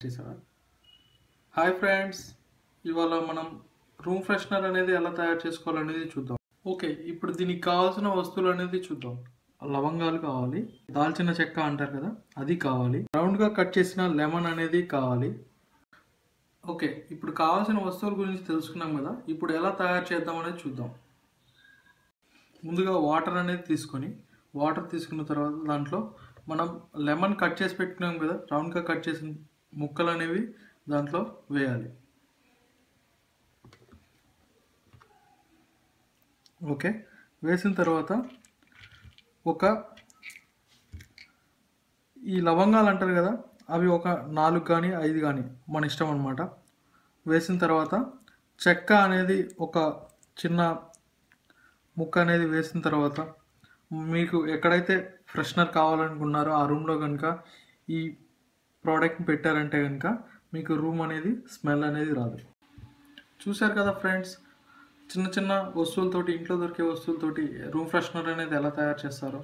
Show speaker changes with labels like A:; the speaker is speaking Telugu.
A: చేసావా? హాయ్ ఫ్రెండ్స్, ఇవాళ మనం రూమ్ ఫ్రెషనర్ అనేది ఎలా తయారు చేసుకోవాలనేది చూద్దాం. ఓకే, ఇప్పుడు దీనికి కావాల్సిన వస్తువులు అనేది చూద్దాం. లవంగాలు కావాలి, దాల్చిన చెక్క అంటారు కదా అది కావాలి, రౌండ్గా కట్ చేసిన లెమన్ అనేది కావాలి. ఓకే, ఇప్పుడు కావాల్సిన వస్తువుల గురించి తెలుసుకున్నాం కదా, ఇప్పుడు ఎలా తయారు చేద్దాం అనేది చూద్దాం. ముందుగా వాటర్ అనేది తీసుకున్న తర్వాత దాంట్లో మనం లెమన్ కట్ చేసి పెట్టుకున్నాం కదా, రౌండ్గా కట్ చేసిన ముక్కలు అనేవి దాంట్లో వేయాలి. ఓకే, వేసిన తర్వాత ఈ లవంగాలు అంటారు కదా, అవి ఒక 4 కానీ 5 కానీ మన ఇష్టం అన్నమాట. వేసిన తర్వాత చెక్క అనేది ఒక చిన్న ముక్క అనేది వేసిన తర్వాత మీకు ఎక్కడైతే ఫ్రెషనర్ కావాలనుకున్నారో ఆ రూమ్లో కనుక ఈ ప్రోడక్ట్ని పెట్టారంటే కనుక మీకు రూమ్ అనేది స్మెల్ అనేది రాదు. చూశారు కదా ఫ్రెండ్స్, చిన్న చిన్న వస్తువులతోటి, ఇంట్లో దొరికే వస్తువులతోటి రూమ్ ఫ్రెషనర్ అనేది ఎలా తయారు చేస్తారో.